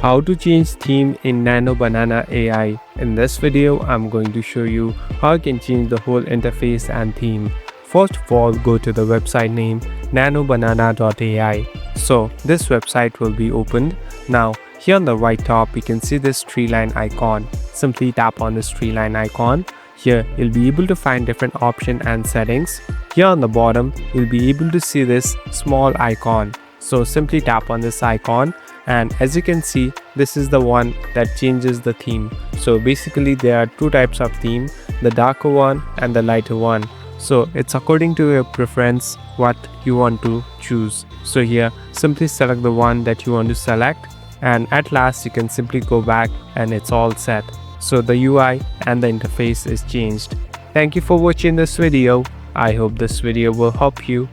How to change theme in Nano Banana AI. In this video, I'm going to show you how you can change the whole interface and theme. First of all, go to the website name nanobanana.ai. So this website will be opened. Now here on the right top, you can see this tree line icon. Simply tap on this tree line icon. Here you'll be able to find different options and settings. Here on the bottom, you'll be able to see this small icon. So simply tap on this icon, and as you can see, this is the one that changes the theme. So basically there are two types of theme, the darker one and the lighter one. So it's according to your preference what you want to choose. So here simply select the one that you want to select, and at last you can simply go back and it's all set. So the UI and the interface is changed. Thank you for watching this video. I hope this video will help you.